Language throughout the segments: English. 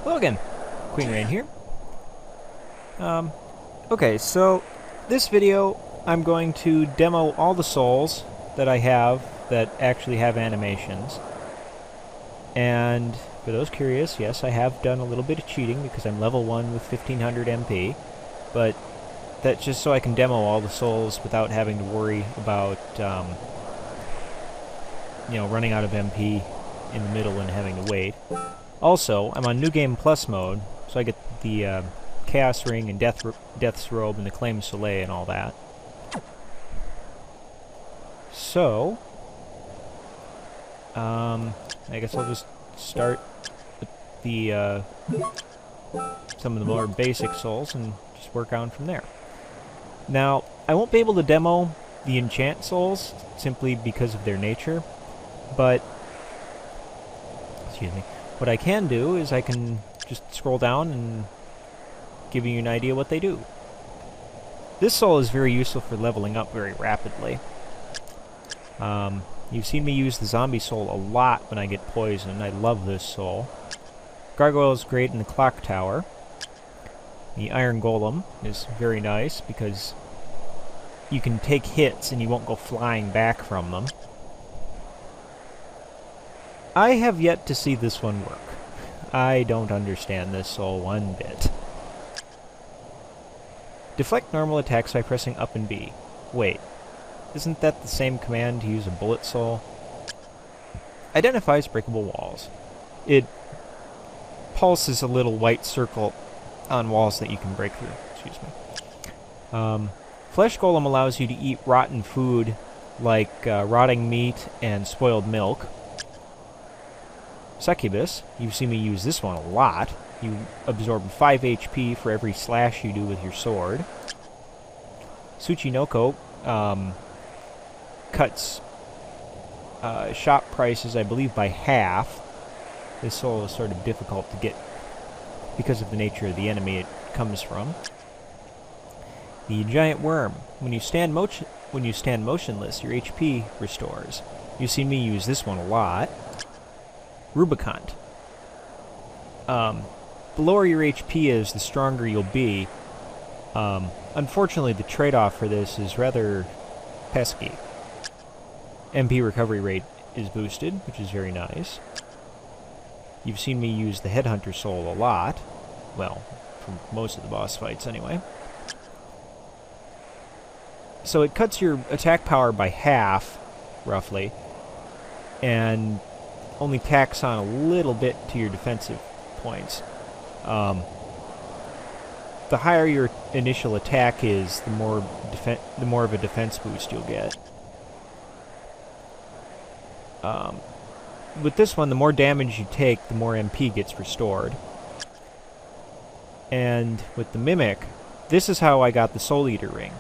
Hello again, Queen Rain here. Okay, so this video I'm going to demo all the souls that I have that actually have animations. And for those curious, yes, I have done a little bit of cheating because I'm level 1 with 1500 MP, but that's just so I can demo all the souls without having to worry about, you know, running out of MP in the middle and having to wait. Also, I'm on New Game Plus mode, so I get the Chaos Ring and Death's Robe and the Claim Soleil and all that. So, I guess I'll just start with the some of the more basic souls and just work on from there. Now, I won't be able to demo the enchant souls simply because of their nature, but excuse me. What I can do is I can just scroll down and give you an idea what they do. This soul is very useful for leveling up very rapidly. You've seen me use the zombie soul a lot when I get poisoned. I love this soul. Gargoyle is great in the clock tower. The iron golem is very nice because you can take hits and you won't go flying back from them. I have yet to see this one work. I don't understand this soul one bit. Deflect normal attacks by pressing up and B. Wait, isn't that the same command to use a bullet soul? Identifies breakable walls. It pulses a little white circle on walls that you can break through. Excuse me. Flesh Golem allows you to eat rotten food like rotting meat and spoiled milk. Succubus, you've seen me use this one a lot. You absorb 5 HP for every slash you do with your sword. Tsuchinoko cuts shop prices, I believe, by half. This soul is sort of difficult to get because of the nature of the enemy it comes from. The giant worm. When you stand motionless, your HP restores. You've seen me use this one a lot. Rubicant. The lower your HP is, the stronger you'll be. Unfortunately, the trade-off for this is rather pesky. MP recovery rate is boosted, which is very nice. You've seen me use the Headhunter soul a lot. Well, for most of the boss fights, anyway. So it cuts your attack power by half, roughly, and only tacks on a little bit to your defensive points. The higher your initial attack is, the more of a defense boost you'll get. With this one, the more damage you take, the more MP gets restored. And with the Mimic, this is how I got the Soul Eater ring.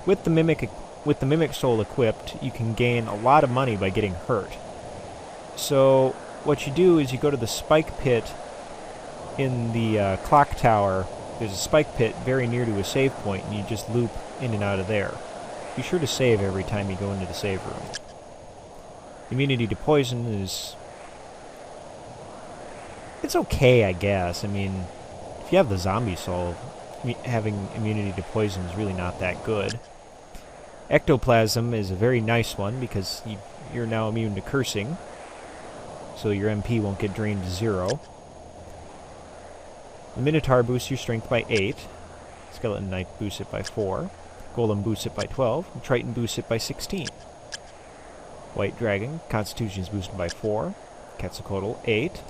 With the Mimic soul equipped, you can gain a lot of money by getting hurt. So what you do is you go to the spike pit in the clock tower. There's a spike pit very near to a save point, and you just loop in and out of there. Be sure to save every time you go into the save room. Immunity to poison is... it's okay, I guess. I mean, if you have the zombie soul, having immunity to poison is really not that good. Ectoplasm is a very nice one because you're now immune to cursing, so your MP won't get drained to 0. The Minotaur boosts your strength by 8. Skeleton Knight boosts it by 4. Golem boosts it by 12. And Triton boosts it by 16. White Dragon, Constitution is boosted by 4. Quetzalcoatl, 8.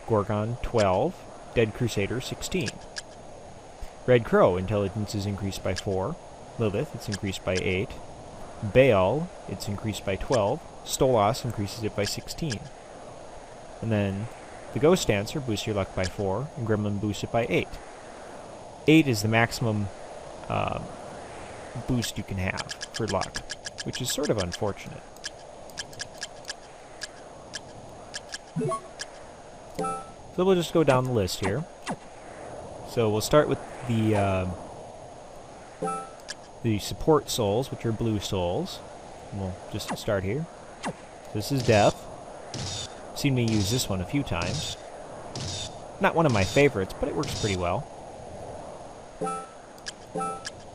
Gorgon, 12. Dead Crusader, 16. Red Crow, Intelligence is increased by 4. Lilith, it's increased by 8. Baal, it's increased by 12. Stolas increases it by 16. And then the Ghost Dancer boosts your luck by 4, and Gremlin boosts it by 8. 8 is the maximum boost you can have for luck, which is sort of unfortunate. So we'll just go down the list here. So we'll start with the support souls, which are blue souls. And we'll just start here. This is Death. Seen me use this one a few times. Not one of my favorites, but it works pretty well.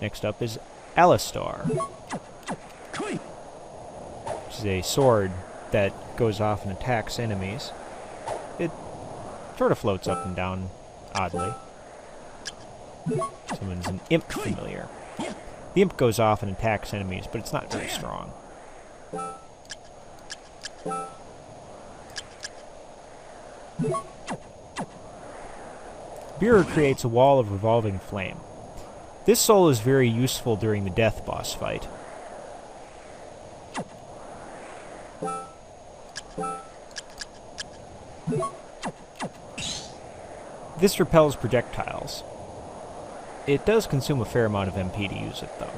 Next up is Alistar, which is a sword that goes off and attacks enemies. It sort of floats up and down oddly. Someone's an imp familiar. The imp goes off and attacks enemies, but it's not very strong. Beer creates a wall of revolving flame. This soul is very useful during the death boss fight. This repels projectiles. It does consume a fair amount of MP to use it, though.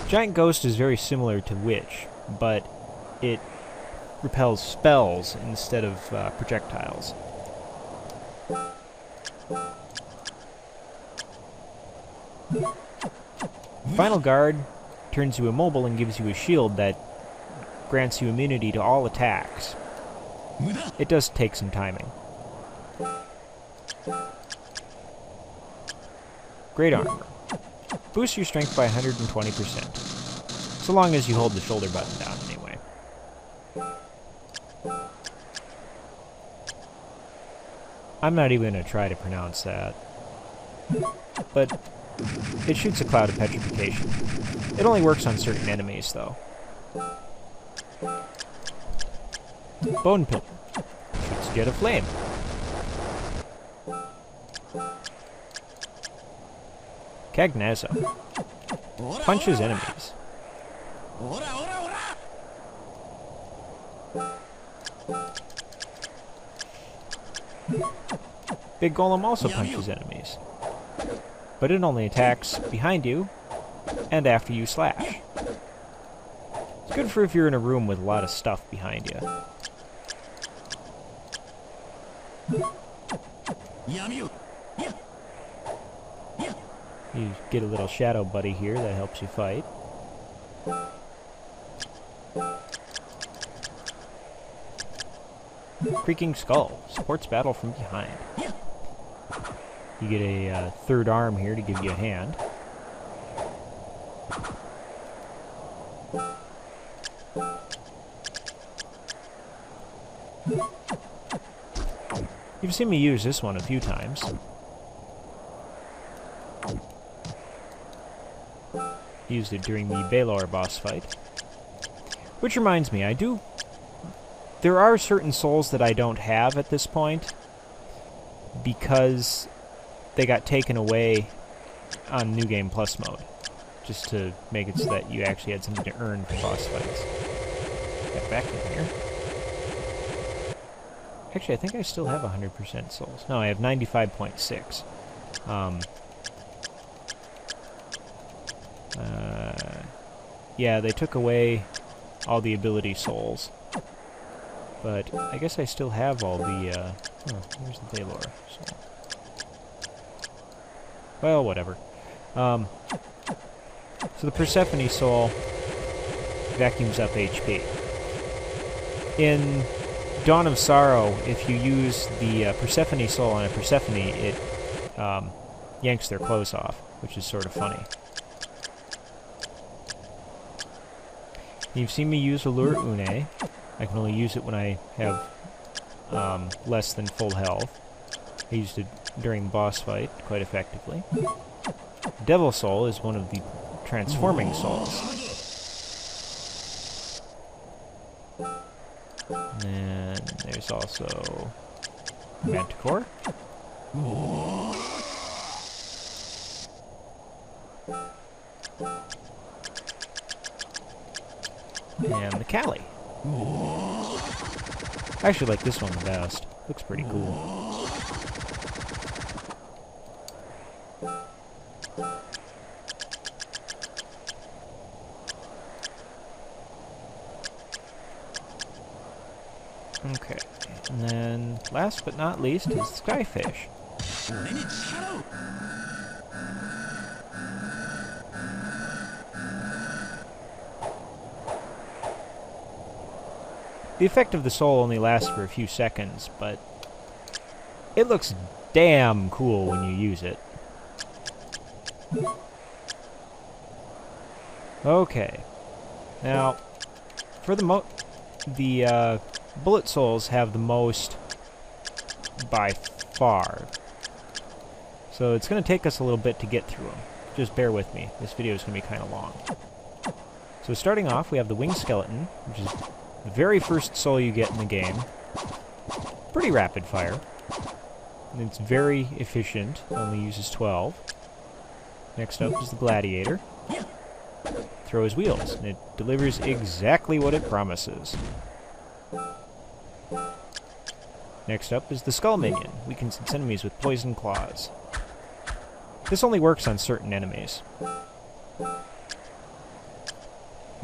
Giant Ghost is very similar to Witch, but it repels spells instead of projectiles. Final Guard turns you immobile and gives you a shield that grants you immunity to all attacks. It does take some timing. Great Armor. Boosts your strength by 120%. So long as you hold the shoulder button down, anyway. I'm not even going to try to pronounce that. But it shoots a cloud of petrification. It only works on certain enemies, though. Bone Pillar. Shoots a jet of flame. Cagnazo. Punches enemies. Big Golem also punches enemies, but it only attacks behind you and after you slash. It's good for if you're in a room with a lot of stuff behind you. You get a little shadow buddy here that helps you fight. Creaking Skull supports battle from behind. You get a third arm here to give you a hand. You've seen me use this one a few times. Used it during the Baelor boss fight. Which reminds me, there are certain souls that I don't have at this point because they got taken away on New Game Plus mode, just to make it so that you actually had something to earn for boss fights. Get back in here. Actually, I think I still have 100% souls. No, I have 95.6. Yeah, they took away all the ability souls. But I guess I still have all the, here's the Baelor soul. Well, whatever. So the Persephone soul vacuums up HP. In Dawn of Sorrow, if you use the Persephone soul on a Persephone, it yanks their clothes off, which is sort of funny. You've seen me use Allure Une. I can only use it when I have less than full health. I used it during the boss fight quite effectively. Devil Soul is one of the transforming souls. And there's also Manticore. And the Kali. I actually like this one the best. Looks pretty cool. Okay, and then last but not least is Skyfish. The effect of the soul only lasts for a few seconds, but it looks damn cool when you use it. Okay. Now, for the bullet souls have the most by far. So it's going to take us a little bit to get through them. Just bear with me. This video is going to be kind of long. So starting off, we have the winged skeleton, which is the very first soul you get in the game. Pretty rapid fire. And it's very efficient, only uses 12. Next up is the gladiator. Throws wheels, and it delivers exactly what it promises. Next up is the skull minion, weakens its enemies with poison claws. This only works on certain enemies.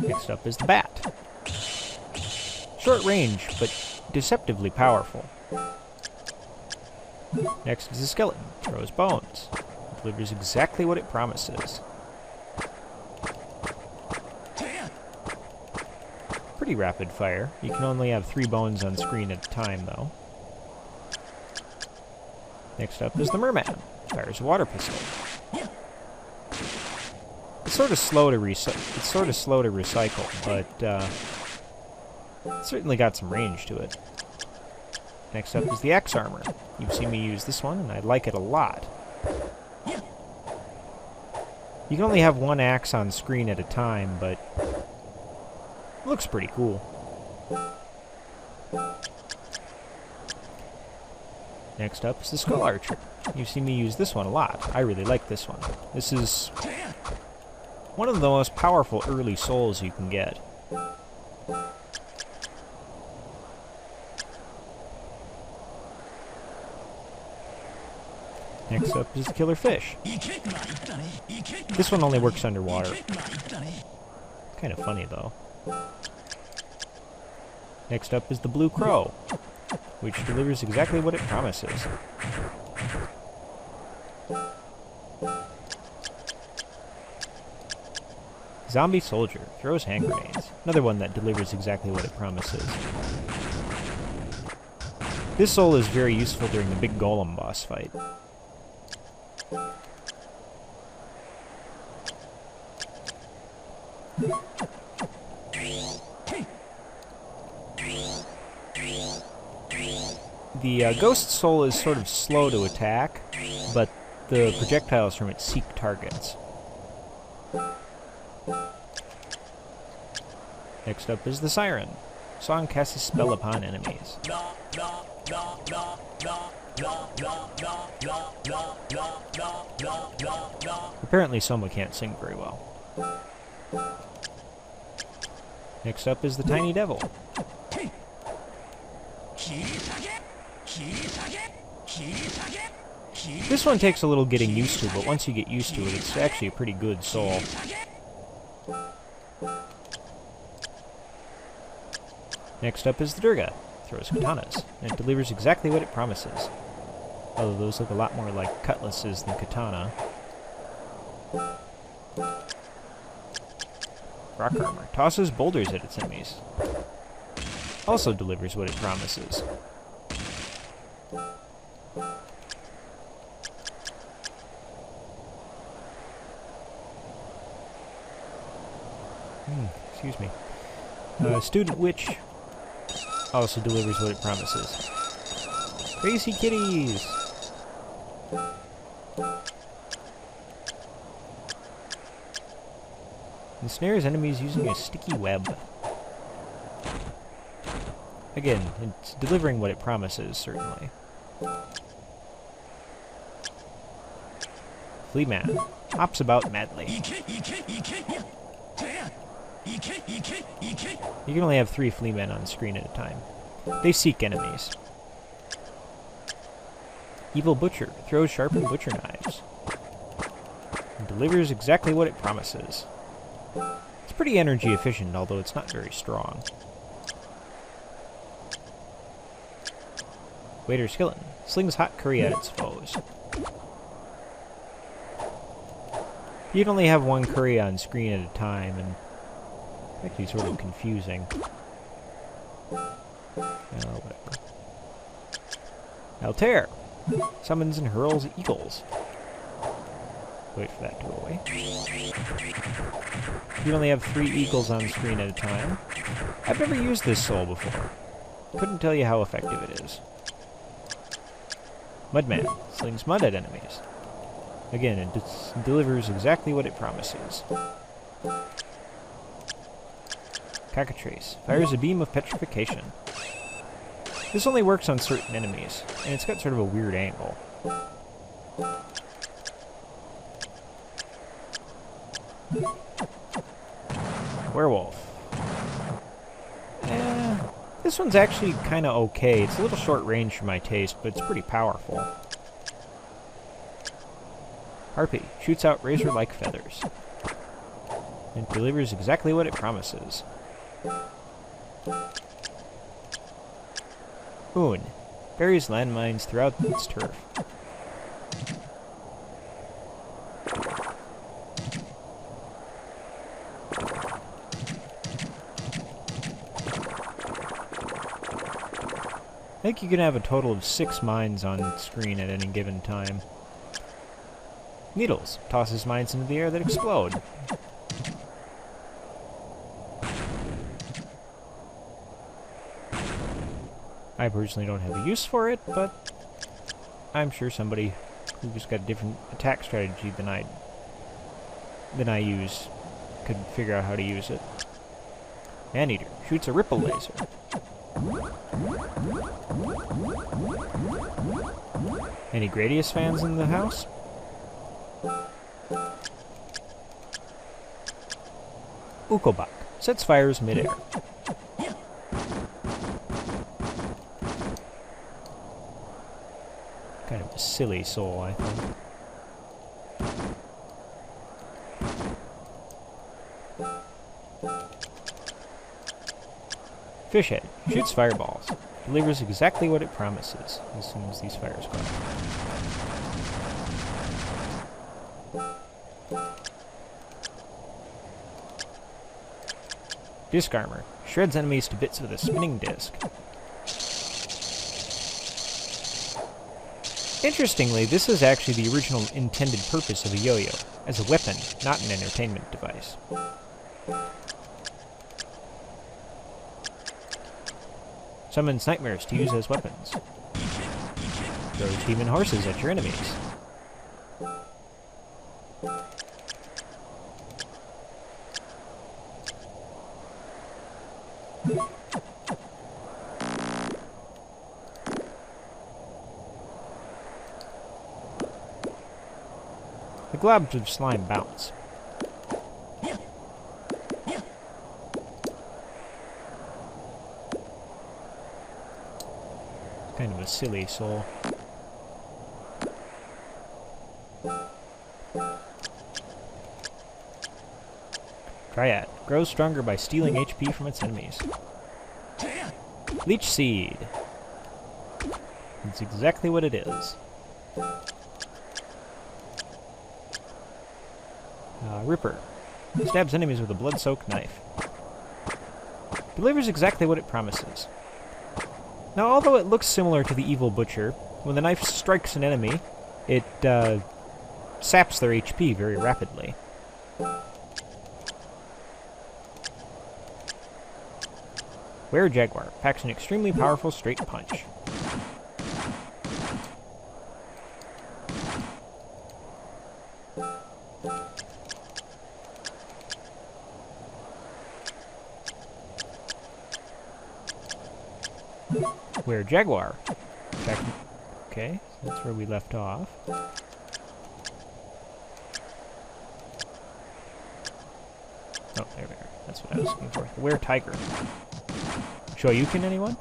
Next up is the bat. Short range, but deceptively powerful. Next is the skeleton, throws bones. It delivers exactly what it promises. Pretty rapid fire. You can only have 3 bones on screen at a time, though. Next up is the merman. Fires a water pistol. It's sort of slow to recycle, but it's certainly got some range to it. Next up is the axe armor. You've seen me use this one, and I like it a lot. You can only have 1 axe on screen at a time, but it looks pretty cool. Next up is the skull archer. You've seen me use this one a lot. I really like this one. This is one of the most powerful early souls you can get. Next up is the killer fish. This one only works underwater. Kind of funny, though. Next up is the blue crow, which delivers exactly what it promises. Zombie soldier, throws hand grenades. Another one that delivers exactly what it promises. This soul is very useful during the big golem boss fight. The ghost soul is sort of slow to attack, but the projectiles from it seek targets. Next up is the siren. Song casts a spell upon enemies. Apparently Soma can't sing very well. Next up is the tiny devil. This one takes a little getting used to, but once you get used to it, it's actually a pretty good soul. Next up is the Durga. Throws katanas, and it delivers exactly what it promises. Although those look a lot more like cutlasses than katana. Rock armor tosses boulders at its enemies. Also delivers what it promises. Excuse me. Student Witch also delivers what it promises. Crazy kitties! Ensnares enemies using a sticky web. Again, it's delivering what it promises, certainly. Flea Man hops about madly. You can only have 3 flea men on screen at a time. They seek enemies. Evil Butcher throws sharpened butcher knives. And delivers exactly what it promises. It's pretty energy efficient, although it's not very strong. Waiter Skeleton slings hot curry at its foes. You can only have 1 curry on screen at a time, and actually sort of confusing. Whatever. Altair summons and hurls eagles. Wait for that to go away. You only have 3 eagles on screen at a time. I've never used this soul before. Couldn't tell you how effective it is. Mudman slings mud at enemies. Again, it delivers exactly what it promises. Cockatrice fires a beam of petrification. This only works on certain enemies, and it's got sort of a weird angle. Werewolf. This one's actually kind of okay. It's a little short range for my taste, but it's pretty powerful. Harpy shoots out razor-like feathers. It delivers exactly what it promises. Oon buries landmines throughout its turf. I think you can have a total of 6 mines on screen at any given time. Needles tosses mines into the air that explode. I personally don't have a use for it, but I'm sure somebody who's got a different attack strategy than I use could figure out how to use it. Maneater shoots a ripple laser. Any Gradius fans in the house? Ukobak sets fires midair. Kind of a silly soul, I think. Fishhead shoots fireballs. Delivers exactly what it promises as soon as these fires go out. Disc Armor shreds enemies to bits with a spinning disc. Interestingly, this is actually the original intended purpose of a yo-yo, as a weapon, not an entertainment device. Summons nightmares to use as weapons. Throws demon horses at your enemies. The globs of slime bounce. Kind of a silly soul. Dryad grows stronger by stealing HP from its enemies. Leech Seed. It's exactly what it is. Ripper stabs enemies with a blood-soaked knife. Delivers exactly what it promises. Now, although it looks similar to the Evil Butcher, when the knife strikes an enemy, it saps their HP very rapidly. Were-Jaguar packs an extremely powerful straight punch. Were-Jaguar. Okay, so that's where we left off. Oh, there we are. That's what I was looking for. Were-Tiger. Shoryuken, anyone?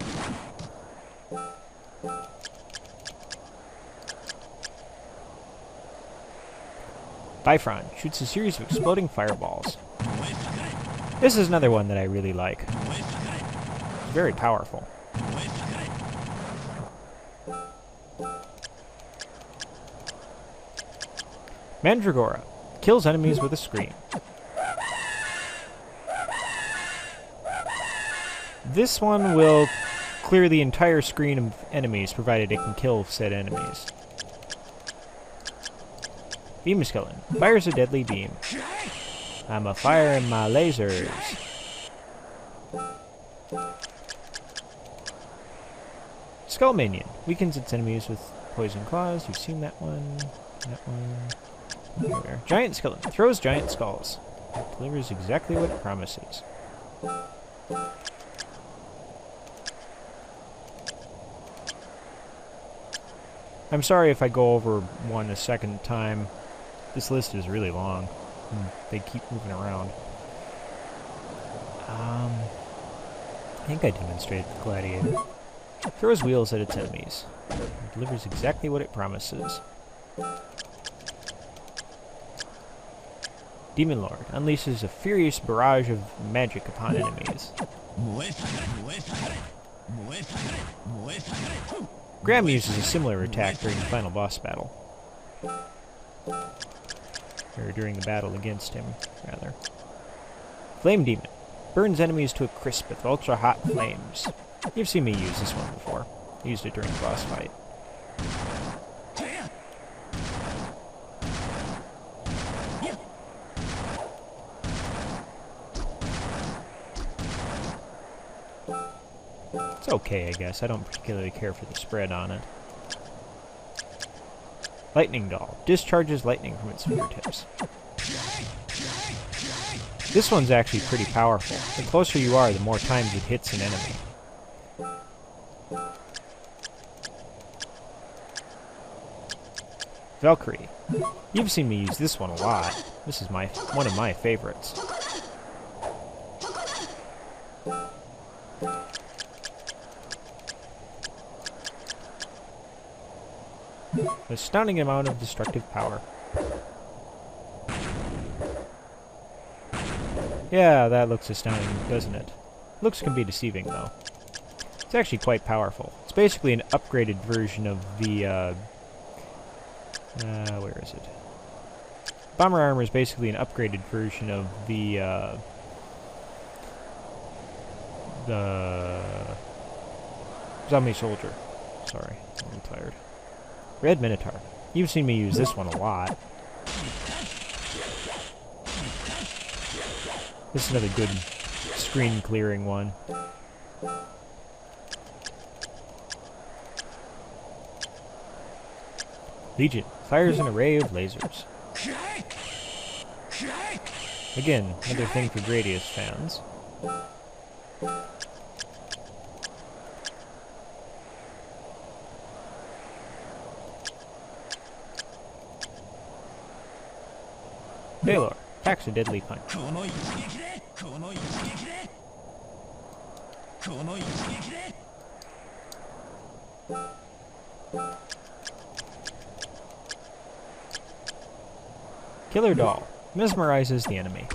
Bifron shoots a series of exploding fireballs. This is another one that I really like. It's very powerful. Mandragora kills enemies with a scream. This one will clear the entire screen of enemies, provided it can kill said enemies. Beam skeleton. Fires a deadly beam. I'm a firing my lasers. Skull minion. Weakens its enemies with poison claws. You've seen that one. That one. There. Giant skeleton. Throws giant skulls. It delivers exactly what it promises. I'm sorry if I go over one a second time. This list is really long. They keep moving around. I think I demonstrated the gladiator. Throws wheels at its enemies. It delivers exactly what it promises. Demon Lord unleashes a furious barrage of magic upon enemies. Graham uses a similar attack during the final boss battle. Or during the battle against him, rather. Flame Demon. Burns enemies to a crisp with ultra-hot flames. You've seen me use this one before. I used it during the boss fight. It's okay, I guess. I don't particularly care for the spread on it. Lightning Doll. Discharges lightning from its fingertips. This one's actually pretty powerful. The closer you are, the more times it hits an enemy. Valkyrie. You've seen me use this one a lot. This is one of my favorites. An astounding amount of destructive power. Yeah, that looks astounding, doesn't it? Looks can be deceiving, though. It's actually quite powerful. It's basically an upgraded version of the, where is it? Bomber armor is basically an upgraded version of the zombie soldier. Sorry, I'm a little tired. Red Minotaur. You've seen me use this one a lot. This is another good screen clearing one. Legion. Fires an array of lasers. Again, another thing for Gradius fans. Baylor. Packs a deadly punch. Killer Doll. Mesmerizes the enemy.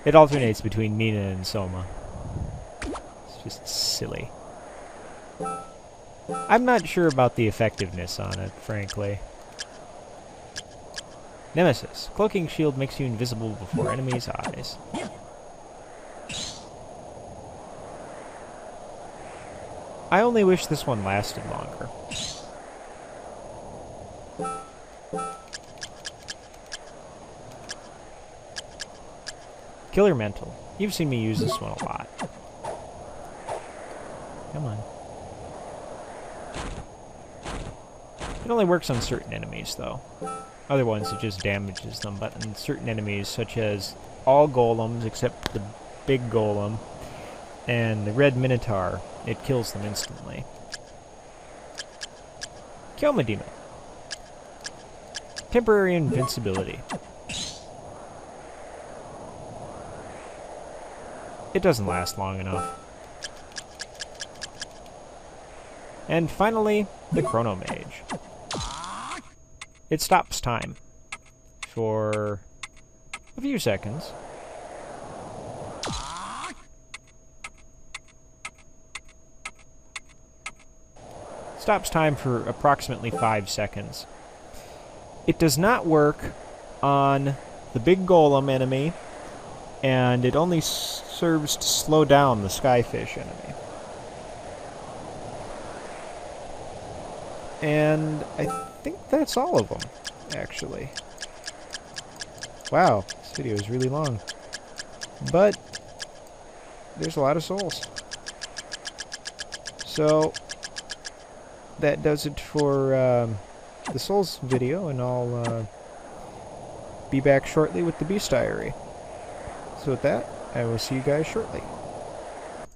It alternates between Mina and Soma. It's just silly. I'm not sure about the effectiveness on it, frankly. Nemesis. Cloaking shield makes you invisible before enemies' eyes. I only wish this one lasted longer. Killer Mental. You've seen me use this one a lot. Come on. It only works on certain enemies, though. Other ones, it just damages them, but on certain enemies, such as all golems except the big golem and the red minotaur, it kills them instantly. Kioma Demon. Temporary invincibility. It doesn't last long enough. And finally, the Chrono Mage. It stops time for a few seconds. Stops time for approximately 5 seconds. It does not work on the big golem enemy, and it only serves to slow down the skyfish enemy. And I think that's all of them, actually. Wow, this video is really long. But there's a lot of souls. So that does it for the souls video, and I'll be back shortly with the Beast Diary. So with that, I will see you guys shortly.